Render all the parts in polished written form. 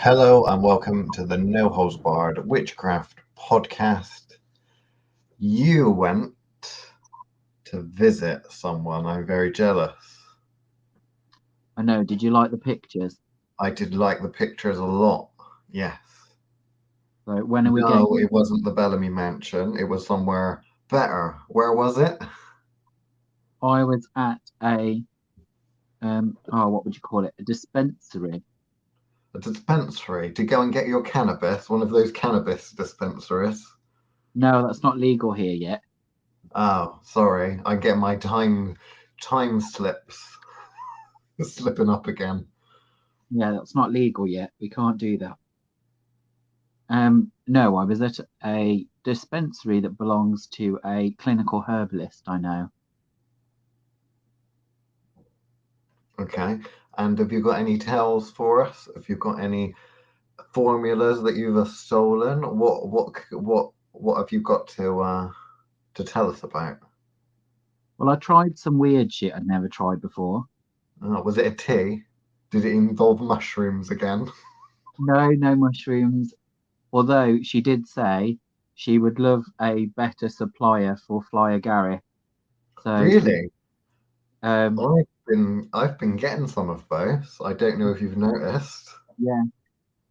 Hello and welcome to the No Holds Barred Witchcraft podcast. You went to visit someone. I'm very jealous. I know. Did you like the pictures? I did like the pictures a lot. Yes. So when are we No, going? it wasn't the Bellamy Mansion. It was somewhere better. Where was it? I was at a what would you call it? A dispensary. A dispensary. To go and get your cannabis. One of those cannabis dispensaries. No, that's not legal here yet. Oh, sorry. I get my time slips slipping up again. Yeah, that's not legal yet. We can't do that. No, I was at a dispensary that belongs to a clinical herbalist I know. Okay. And have you got any tales for us? Have you got any formulas that you've stolen? What have you got to tell us about? Well, I tried some weird shit I'd never tried before. Was it a tea? Did it involve mushrooms again? No mushrooms. Although she did say she would love a better supplier for ☍𝕑𝕑. So Really? um I've been getting some of those. I don't know if you've noticed. yeah.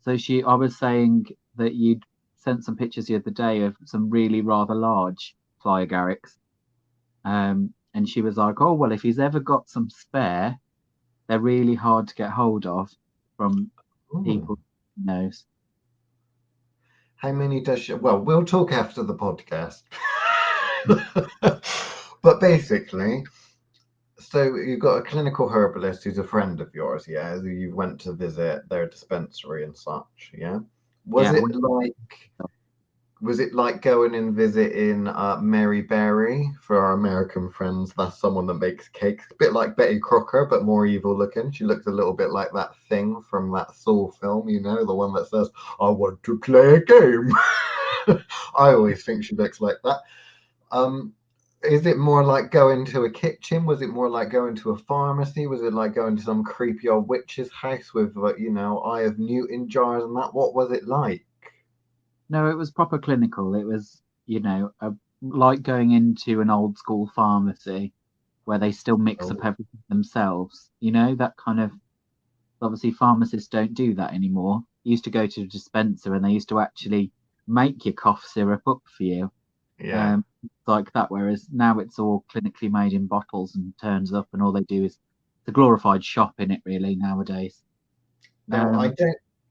So I was saying that you'd sent some pictures the other day of some really rather large ☍𝕑𝕑𝕑. And she was like, "Oh well, if he's ever got some spare, they're really hard to get hold of from Ooh. people he knows." How many does she? Well, we'll talk after the podcast. But basically, so you've got a clinical herbalist who's a friend of yours, yeah, who you went to visit their dispensary and such, yeah. Was Yeah, it like going and visiting Mary Berry for our American friends? That's someone that makes cakes, a bit like Betty Crocker, but more evil looking. She looks a little bit like that thing from that Saw film, you know, the one that says, "I want to play a game." I always think she looks like that. Is it more like going to a kitchen? Was it more like going to a pharmacy? Was it like going to some creepy old witch's house with, Eye of Newton jars and that? What was it like? no, it was proper clinical. It was, like going into an old school pharmacy where they still mix up Oh, everything themselves. You know, that kind of obviously pharmacists don't do that anymore. You used to go to a dispenser and they used to actually make your cough syrup up for you, yeah. like that. Whereas now it's all clinically made in bottles and turns up, and all they do is the glorified shop in it, really, nowadays. Now, Um,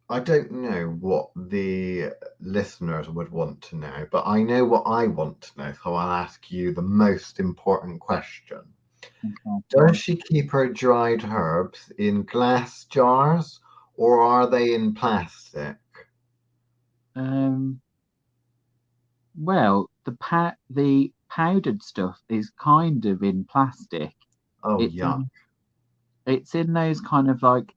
I don't know what the listeners would want to know, but I know what I want to know, so I'll ask you the most important question. okay, go Does on. she keep her dried herbs in glass jars or are they in plastic? Um, well, the powdered stuff is kind of in plastic. Oh, It's yuck. in it's in those kind of like,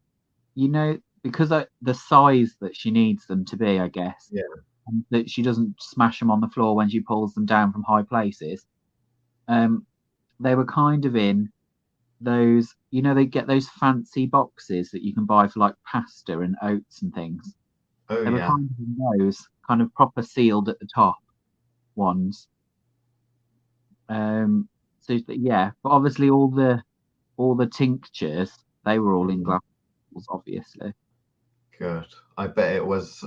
because the size that she needs them to be, I guess, Yeah. and that she doesn't smash them on the floor when she pulls them down from high places. Um, they were kind of in those, they get those fancy boxes that you can buy for like pasta and oats and things. Oh, They were yeah. kind of in those, kind of proper sealed at the top ones. Um, yeah, but obviously all the tinctures, they were all in Mm, glass bottles, obviously. good. I bet it was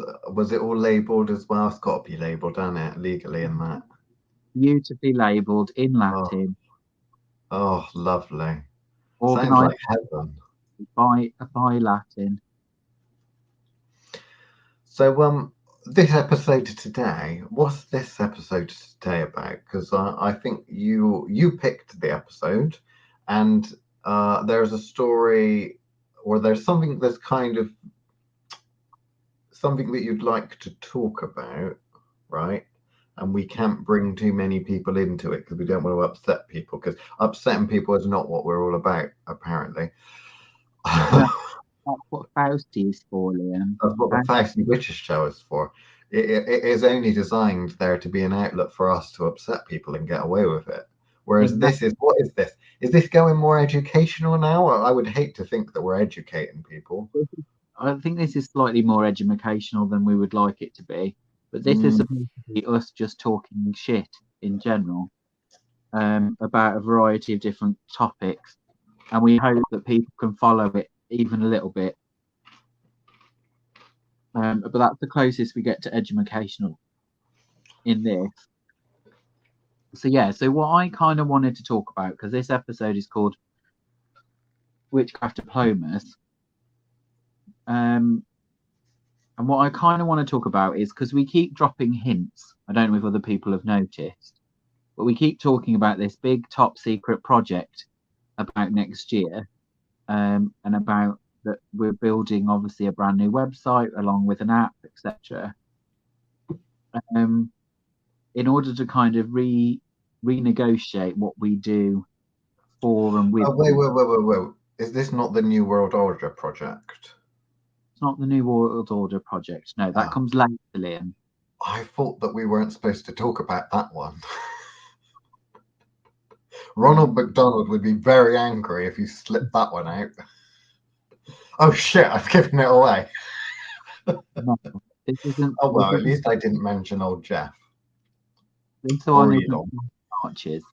it all labeled as well? It's got to be labeled, hasn't it? Legally and that. Beautifully labelled in Oh, Latin, oh, lovely. Sounds organised like heaven. by Latin. So, this episode today, what's this episode today about? Because I think you picked the episode, and there's a story, or there's something that's kind of something that you'd like to talk about, right? And we can't bring too many people into it because we don't want to upset people. Because upsetting people is not what we're all about, apparently. No, that's what Fausti is for, Liam. That's what the Feisty Witches show is for. It is only designed there to be an outlet for us to upset people and get away with it. Whereas this Exactly. is, what is this? Is this going more educational now? I would hate to think that we're educating people. I think this is slightly more educational than we would like it to be, but this is Mm. supposed to be us just talking shit in general about a variety of different topics, and we hope that people can follow it even a little bit. But that's the closest we get to educational in this. So yeah, so what I kind of wanted to talk about, because this episode is called Witchcraft Diplomas, and what I kind of want to talk about is, because we keep dropping hints, I don't know if other people have noticed, but we keep talking about this big top secret project about next year, and about that we're building obviously a brand new website along with an app, etc. In order to kind of renegotiate what we do for and with. Oh, wait. Is this not the New World Order project? It's not the New World Order project. No, that comes later, Liam. I thought that we weren't supposed to talk about that one. Ronald McDonald would be very angry if you slipped that one out. Oh shit, I've given it away. No, this isn't. Oh well, at least I didn't mention old Jeff. This one isn't Golden Arches.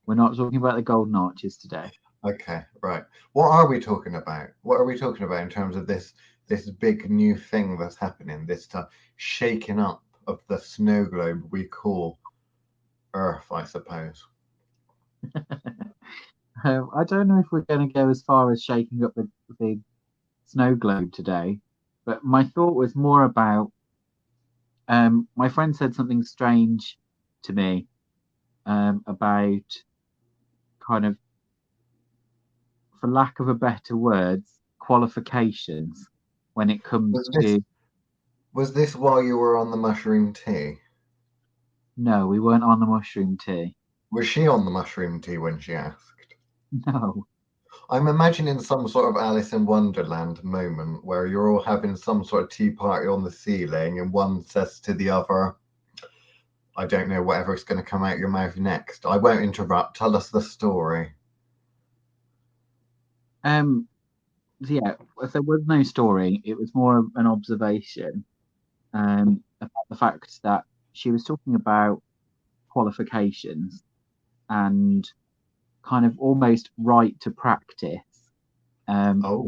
We're not talking about the Golden Arches today. Okay, right. What are we talking about? What are we talking about in terms of this big new thing that's happening? This shaking up of the snow globe we call Earth, I suppose. I don't know if we're going to go as far as shaking up the snow globe today, but my thought was more about. My friend said something strange to me about kind of, for lack of a better words, qualifications when it comes to. Was this while you were on the mushroom tea? No, we weren't on the mushroom tea. Was she on the mushroom tea when she asked? No. I'm imagining some sort of Alice in Wonderland moment where you're all having some sort of tea party on the ceiling and one says to the other, I don't know, whatever's going to come out your mouth next. I won't interrupt. Tell us the story. Yeah, there was no story. It was more of an observation about the fact that she was talking about qualifications and kind of almost right to practice. Kind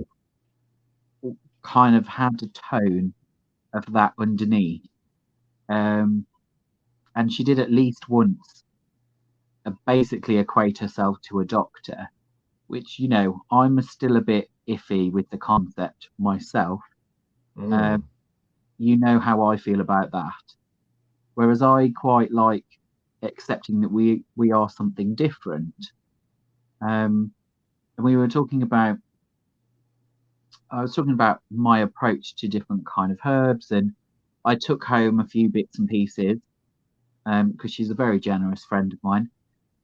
of had a tone of that underneath. And she did at least once basically equate herself to a doctor, which, you know, I'm still a bit iffy with the concept myself. You know how I feel about that. Whereas I quite like accepting that we are something different. And we were talking about, I was talking about my approach to different kind of herbs, and I took home a few bits and pieces because she's a very generous friend of mine.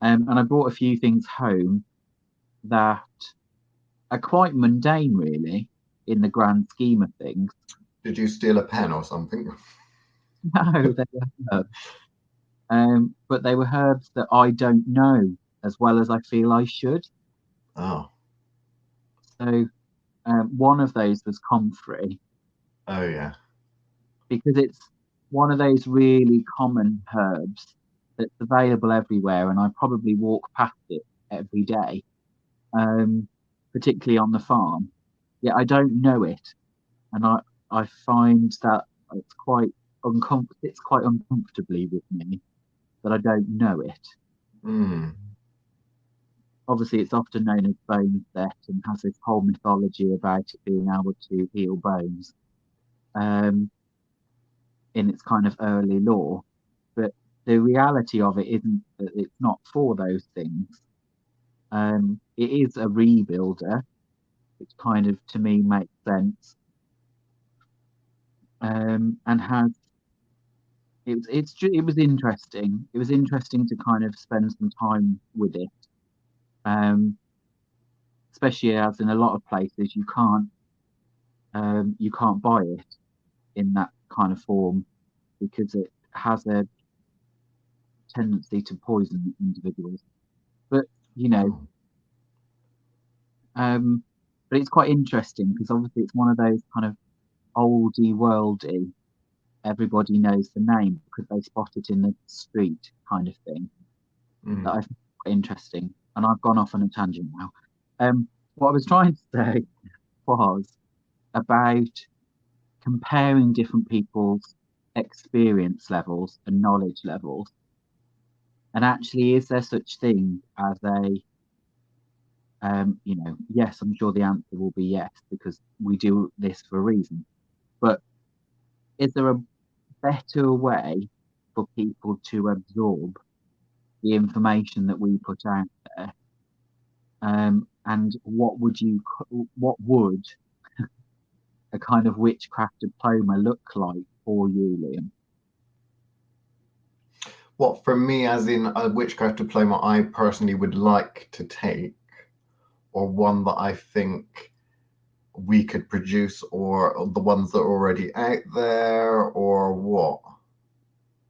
And I brought a few things home that are quite mundane, really, in the grand scheme of things. Did you steal a pen or something? No, they were herbs. But they were herbs that I don't know as well as I feel I should. Oh. So one of those was comfrey. Oh, yeah. Because it's one of those really common herbs that's available everywhere, and I probably walk past it every day, particularly on the farm. Yet I don't know it, and I find that it's quite uncomfortably with me that I don't know it. Obviously, it's often known as bone set and has this whole mythology about it being able to heal bones in its kind of early lore. But the reality of it isn't that it's not for those things. It is a rebuilder, which kind of, to me, makes sense. And has it was interesting. It was interesting to kind of spend some time with it, especially as in a lot of places you can't buy it in that kind of form because it has a tendency to poison individuals. But you know, but it's quite interesting because obviously it's one of those kind of oldie worldy, everybody knows the name because they spot it in the street kind of thing. That I think is quite interesting. And I've gone off on a tangent now. What I was trying to say was about comparing different people's experience levels and knowledge levels. And actually, is there such thing as a, yes, I'm sure the answer will be yes, because we do this for a reason. But is there a better way for people to absorb the information that we put out there? And what would a kind of witchcraft diploma look like for you, Liam? What, for me, as in a witchcraft diploma I personally would like to take, or one that I think we could produce, or the ones that are already out there, or what?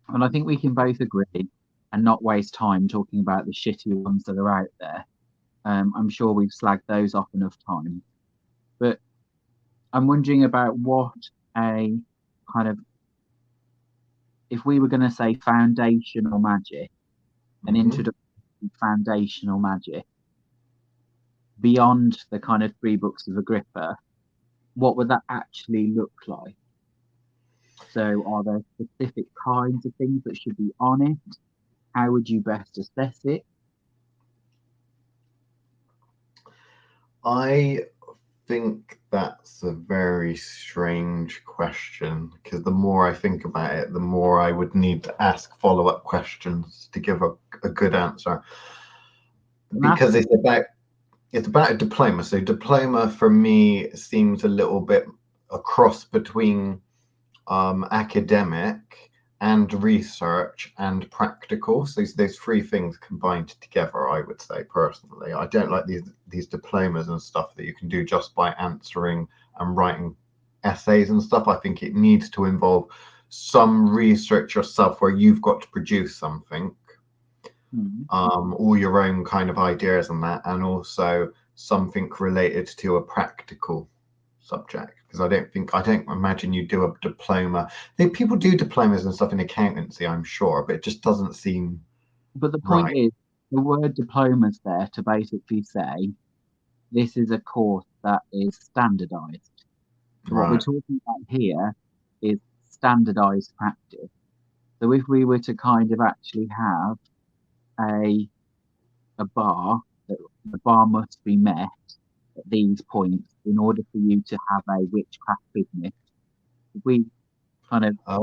And I think we can both agree and not waste time talking about the shitty ones that are out there. I'm sure we've slagged those off enough times. But I'm wondering about what a kind of, if we were going to say foundational magic, an introduction to foundational magic, beyond the kind of 3 books of Agrippa, what would that actually look like? So are there specific kinds of things that should be on it? How would you best assess it? I think that's a very strange question, because the more I think about it, the more I would need to ask follow-up questions to give a good answer. Because it's about a diploma. So diploma for me seems a little bit a cross between academic and research and practical. So those 3 things combined together, I would say personally. I don't like these diplomas and stuff that you can do just by answering and writing essays and stuff. I think it needs to involve some research yourself where you've got to produce something, all your own kind of ideas and that, and also something related to a practical subject. Because I don't imagine you do a diploma. People do diplomas and stuff in accountancy, I'm sure, but it just doesn't seem. But the point is, the word diploma's there to basically say this is a course that is standardized. So what we're talking about here is standardized practice. So if we were to kind of actually have a bar, the bar must be met at these points in order for you to have a witchcraft business. We kind of I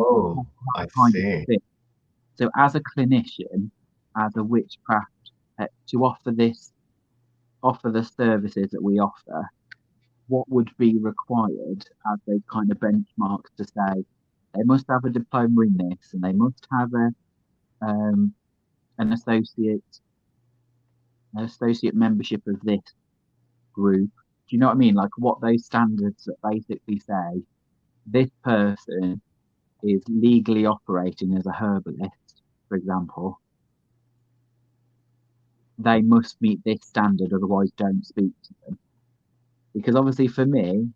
see. So as a clinician, as a witchcraft, to offer the services that we offer, what would be required as those kind of benchmarks to say they must have a diploma in this and they must have an associate membership of this group. Do you know what I mean? Like what those standards that basically say this person is legally operating as a herbalist, for example. They must meet this standard, otherwise don't speak to them. Because obviously for me,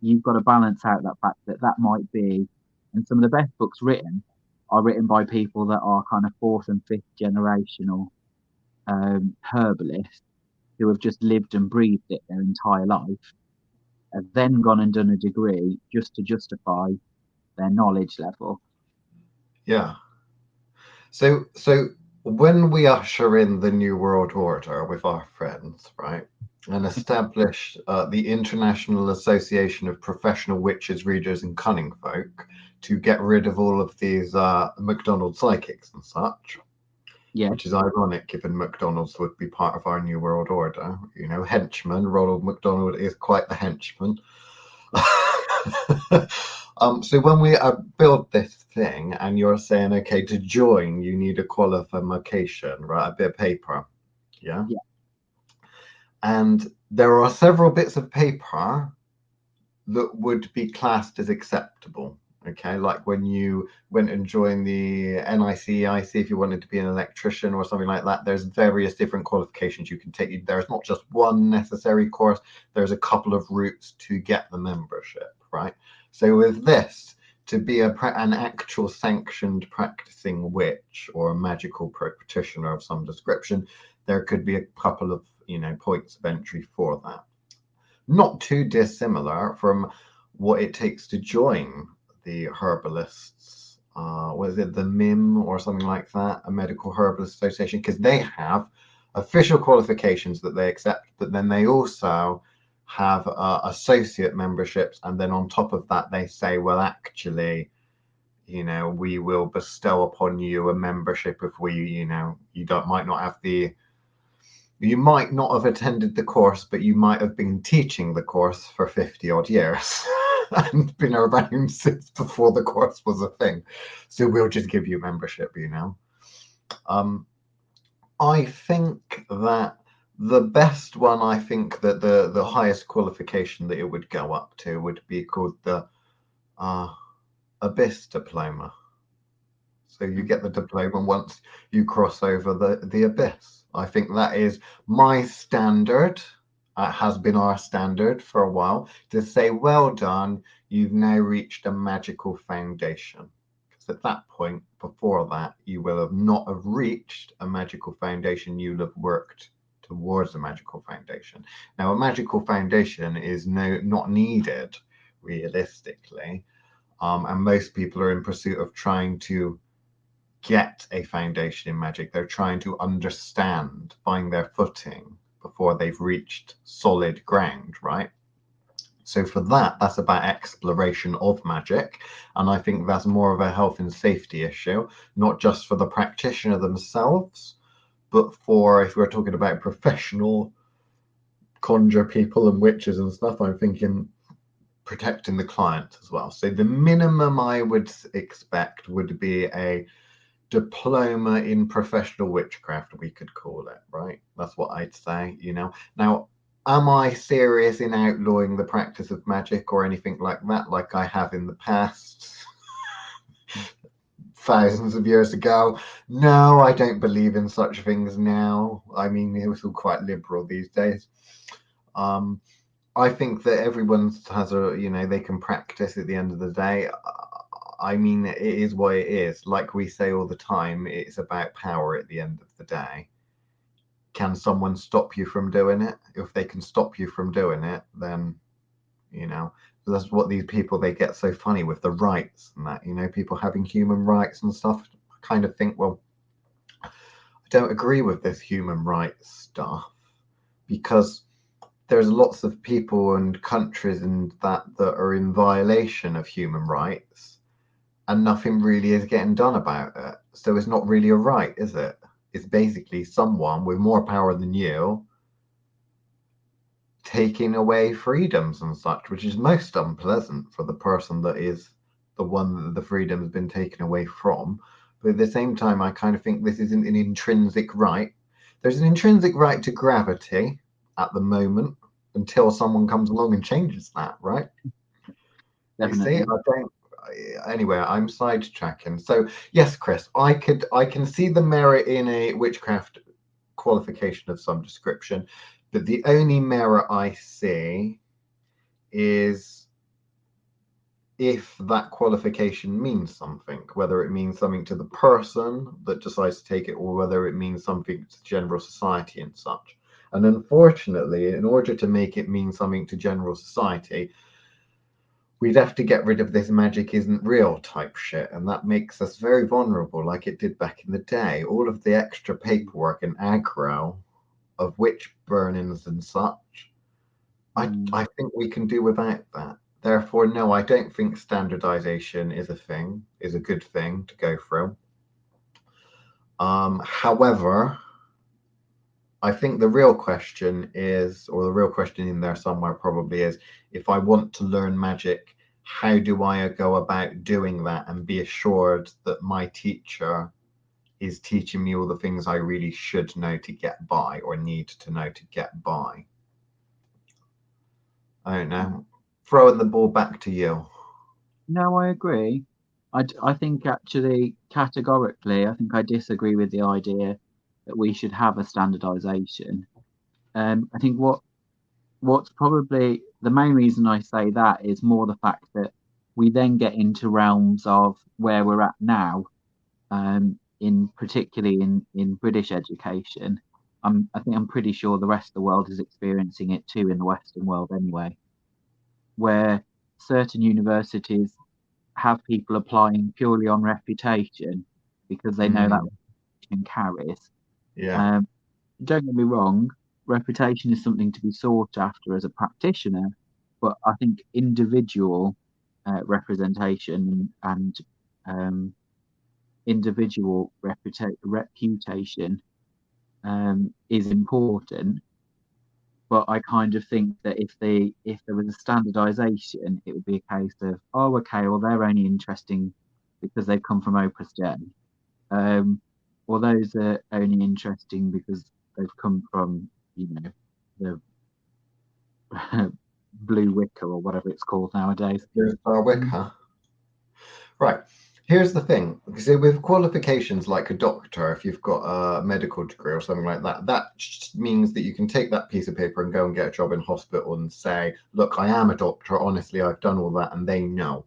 you've got to balance out that fact that might be, and some of the best books written are written by people that are kind of 4th and 5th generational herbalists who have just lived and breathed it their entire life, have then gone and done a degree just to justify their knowledge level. Yeah. So when we usher in the New World Order with our friends, right, and establish the International Association of Professional Witches, Readers, and Cunning Folk to get rid of all of these McDonald's psychics and such, which is ironic given McDonald's would be part of our New World Order. You know, henchman, Ronald McDonald is quite the henchman. So when we build this thing and you're saying, okay, to join, you need a qualification, right? A bit of paper. Yeah. And there are several bits of paper that would be classed as acceptable. Okay, like when you went and joined the NICEIC, if you wanted to be an electrician or something like that, there's various different qualifications you can take. There's not just one necessary course, there's a couple of routes to get the membership, right? So with this, to be an actual sanctioned practicing witch or a magical practitioner of some description, there could be a couple of, points of entry for that. Not too dissimilar from what it takes to join the herbalists. Was it the MIM or something like that, a medical herbalist association? Because they have official qualifications that they accept, but then they also have associate memberships, and then on top of that they say, well, actually, we will bestow upon you a membership if we, you might not have attended the course, but you might have been teaching the course for 50 odd years and been around since before the course was a thing, so we'll just give you membership. I think that the best one, I think that the highest qualification that it would go up to would be called the ℍ𝕠𝕝 diploma. So you get the diploma once you cross over the abyss. I think that is my standard. It has been our standard for a while to say, well done, you've now reached a magical foundation. Because at that point, before that, you will have not have reached a magical foundation. You'll have worked towards a magical foundation. Now, a magical foundation is not needed realistically, and most people are in pursuit of trying to get a foundation in magic. They're trying to understand, find their footing before they've reached solid ground, right? So for that's about exploration of magic, and I think that's more of a health and safety issue, not just for the practitioner themselves, but for, if we're talking about professional conjure people and witches and stuff, I'm thinking protecting the client as well. So the minimum I would expect would be a diploma in professional witchcraft, we could call it, right? That's what I'd say. Now, am I serious in outlawing the practice of magic or anything like that, like I have in the past thousands of years ago? No, I don't believe in such things now. I mean, it was all quite liberal these days. I think that everyone has they can practice at the end of the day. I mean, it is what it is. Like we say all the time, it's about power at the end of the day. Can someone stop you from doing it? If they can stop you from doing it, then, that's what these people, they get so funny with the rights and that, people having human rights and stuff. I kind of think, well, I don't agree with this human rights stuff, because there's lots of people and countries and that are in violation of human rights, and nothing really is getting done about it. So it's not really a right, is it? It's basically someone with more power than you taking away freedoms and such, which is most unpleasant for the person that is the one that the freedom has been taken away from. But at the same time, I kind of think this isn't an intrinsic right. There's an intrinsic right to gravity at the moment, until someone comes along and changes that, right? Definitely. You see, anyway, I'm sidetracking. So yes, Chris, I can see the merit in a witchcraft qualification of some description, but the only merit I see is if that qualification means something, whether it means something to the person that decides to take it, or whether it means something to general society and such. And unfortunately, in order to make it mean something to general society, we'd have to get rid of this magic isn't real type shit, and that makes us very vulnerable, like it did back in the day. All of the extra paperwork and aggro of witch burnings and such, I think we can do without that. Therefore, no, I don't think standardization is a good thing to go through. However, I think the real question is, or the real question in there somewhere probably is, if I want to learn magic, how do I go about doing that and be assured that my teacher is teaching me all the things I really should know to get by, or need to know to get by? I don't know. Throwing the ball back to you. No, I agree. I think actually, categorically, I think I disagree with the idea that we should have a standardization. I think what's probably the main reason I say that is more the fact that we then get into realms of where we're at now, in particularly in British education. I think I'm pretty sure the rest of the world is experiencing it too, in the Western world anyway, where certain universities have people applying purely on reputation because they know that reputation carries. Yeah. Don't get me wrong, reputation is something to be sought after as a practitioner, but I think individual representation and individual reputation is important. But I kind of think that if there was a standardization, it would be a case of, oh, okay, well, they're only interesting because they've come from Opus Dei, or those are only interesting because they've come from, you know, the Blue Wicca or whatever it's called nowadays. Wicca. Right. Here's the thing. So with qualifications like a doctor, if you've got a medical degree or something like that, that means that you can take that piece of paper and go and get a job in hospital and say, look, I am a doctor. Honestly, I've done all that, and they know.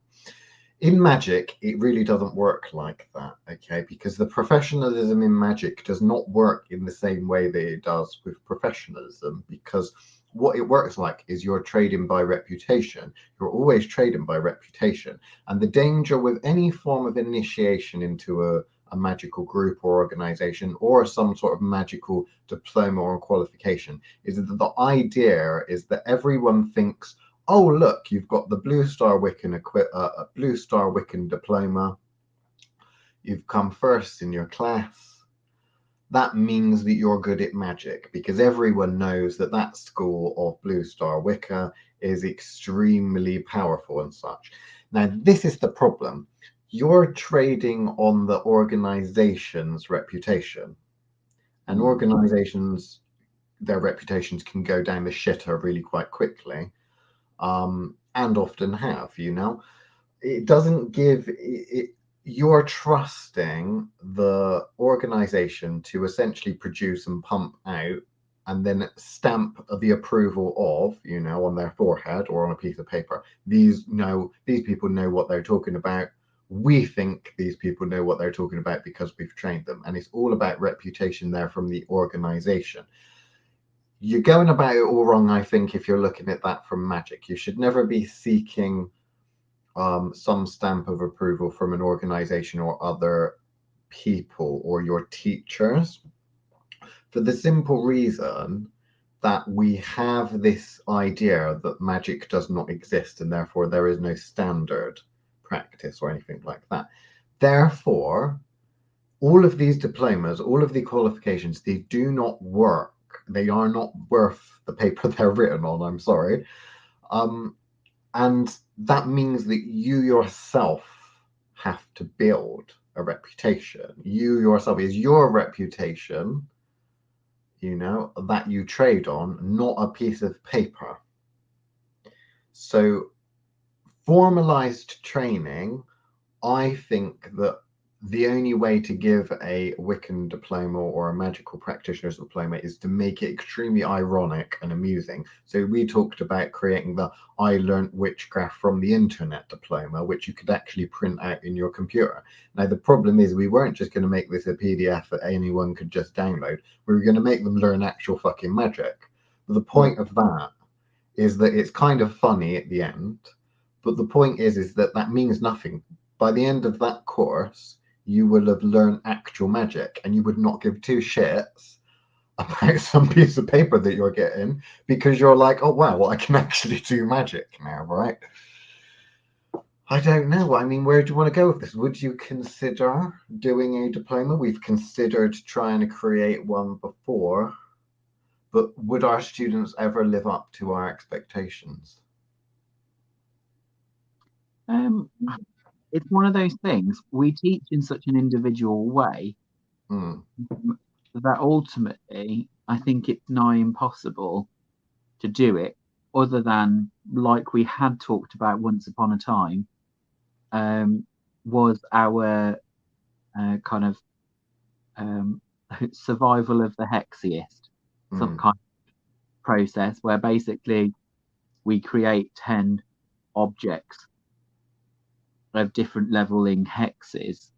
In magic, it really doesn't work like that, okay? Because the professionalism in magic does not work in the same way that it does with professionalism, because what it works like is you're trading by reputation. You're always trading by reputation. And the danger with any form of initiation into a magical group or organization or some sort of magical diploma or qualification is that the idea is that everyone thinks, oh, look, you've got the Blue Star Wiccan diploma. You've come first in your class. That means that you're good at magic, because everyone knows that that school of Blue Star Wicca is extremely powerful and such. Now, this is the problem. You're trading on the organization's reputation, and organizations, their reputations can go down the shitter really quite quickly, and often have, you know. It doesn't give it. You're trusting the organization to essentially produce and pump out and then stamp the approval of, you know, on their forehead or on a piece of paper. These people know what they're talking about. We think these people know what they're talking about because we've trained them. And it's all about reputation there from the organization. You're going about it all wrong, I think, if you're looking at that from magic. You should never be seeking some stamp of approval from an organization or other people or your teachers, for the simple reason that we have this idea that magic does not exist and therefore there is no standard practice or anything like that. Therefore, all of these diplomas, all of the qualifications, they do not work. They are not worth the paper they're written on, I'm sorry. And that means that you yourself have to build a reputation. You yourself is your reputation, you know, that you trade on, not a piece of paper. So formalized training, I think that the only way to give a Wiccan diploma or a magical practitioner's diploma is to make it extremely ironic and amusing. So we talked about creating the I learned witchcraft from the internet diploma, which you could actually print out in your computer. Now, the problem is we weren't just going to make this a PDF that anyone could just download. We were going to make them learn actual fucking magic. But the point of that is that it's kind of funny at the end. But the point is that that means nothing. By the end of that course, you will have learned actual magic and you would not give two shits about some piece of paper that you're getting, because you're like, oh, wow, well, I can actually do magic now, right? I don't know. I mean, where do you want to go with this? Would you consider doing a diploma? We've considered trying to create one before, but would our students ever live up to our expectations? It's one of those things. We teach in such an individual way that ultimately I think it's nigh impossible to do it, other than, like we had talked about once upon a time, was our kind of survival of the hexiest, some kind of process where basically we create 10 objects of different leveling hexes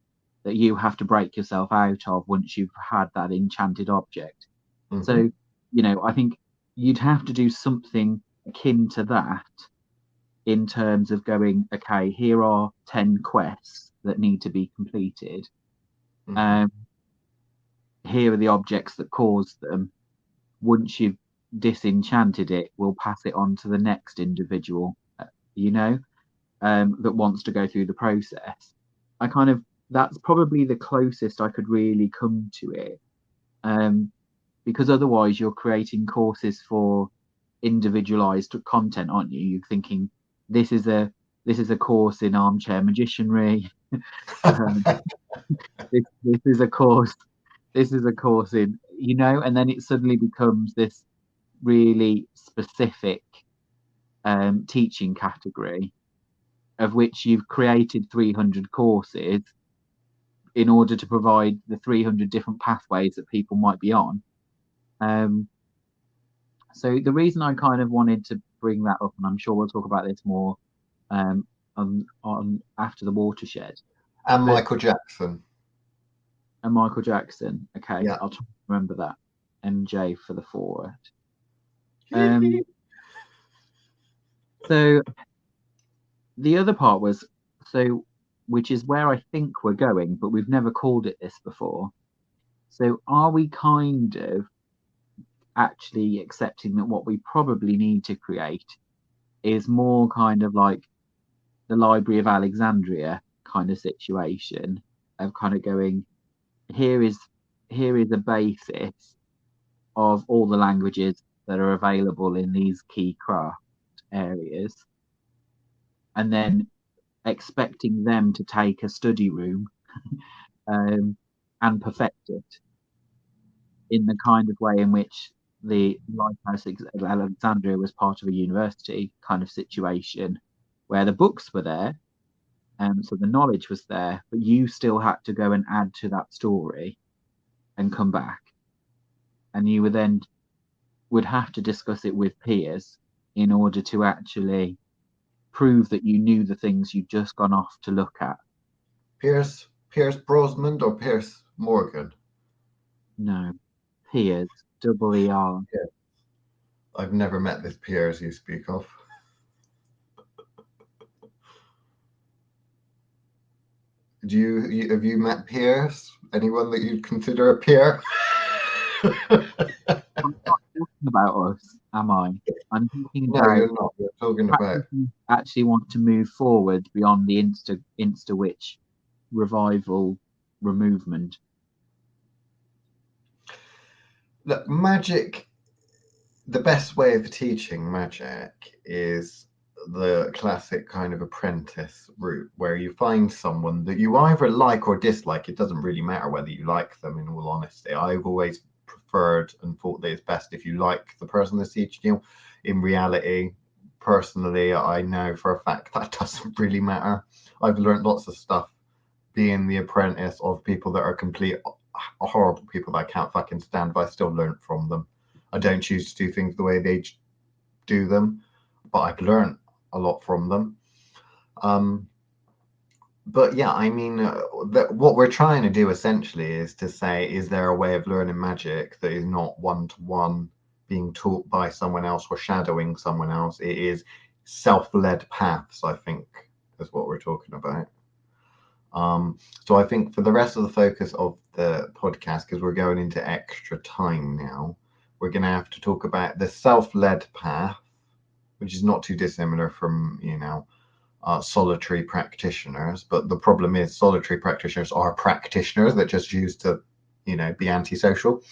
that you have to break yourself out of once you've had that enchanted object. Mhm. So, you know, I think you'd have to do something akin to that in terms of going, okay, here are 10 quests that need to be completed. Here are the objects that caused them. Once you've disenchanted it, we'll pass it on to the next individual, you know, that wants to go through the process. That's probably the closest I could really come to it. Because otherwise you're creating courses for individualized content, aren't you? You're thinking this is a course in armchair magicianry. This is a course. This is a course in, you know, and then it suddenly becomes this really specific teaching category, of which you've created 300 courses in order to provide the 300 different pathways that people might be on. So the reason I kind of wanted to bring that up, and I'm sure we'll talk about this more on after the watershed. And Michael Jackson. And Michael Jackson. Okay, yeah. I'll try to remember that. MJ for the forward. So the other part was, which is where I think we're going, but we've never called it this before. So are we kind of actually accepting that what we probably need to create is more kind of like the Library of Alexandria kind of situation, of kind of going, here is a basis of all the languages that are available in these key craft areas, and then expecting them to take a study room and perfect it in the kind of way in which the Lighthouse of Alexandria was part of a university kind of situation, where the books were there, so the knowledge was there, but you still had to go and add to that story and come back, and you would have to discuss it with peers in order to actually prove that you knew the things you'd just gone off to look at. Pierce Brosnan or Pierce Morgan? No, Piers, ℍ𝕠𝕝. Yeah. I've never met this Piers you speak of. Have you met Pierce? Anyone that you'd consider a peer? I'm not talking about us, am I? I'm talking about. No, you're not. You're talking about. Actually, want to move forward beyond the Insta Witch revival removement. Look, magic. The best way of teaching magic is the classic kind of apprentice route, where you find someone that you either like or dislike. It doesn't really matter whether you like them, in all honesty. I've always preferred and thought that it's best if you like the person that's teaching you. In reality, personally, I know for a fact that doesn't really matter. I've learned lots of stuff being the apprentice of people that are complete horrible people that I can't fucking stand, but I still learn from them. I don't choose to do things the way they do them, but I've learned a lot from them. But yeah, I mean, what we're trying to do essentially is to say, is there a way of learning magic that is not one-to-one being taught by someone else or shadowing someone else? It is self-led paths, I think, is what we're talking about. So I think for the rest of the focus of the podcast, because we're going into extra time now, we're going to have to talk about the self-led path, which is not too dissimilar from, solitary practitioners. But the problem is solitary practitioners are practitioners that just choose to, be antisocial.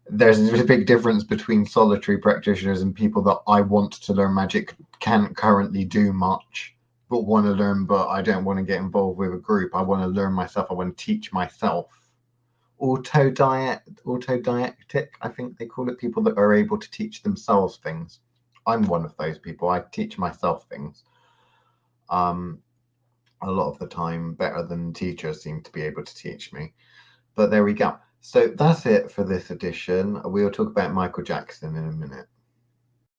There's a big difference between solitary practitioners and people that I want to learn magic, can't currently do much, but want to learn, but I don't want to get involved with a group. I want to learn myself. I want to teach myself. Autodidactic, I think they call it, people that are able to teach themselves things. I'm one of those people. I teach myself things. A lot of the time, better than teachers seem to be able to teach me. But there we go. So that's it for this edition. We'll talk about Michael Jackson in a minute.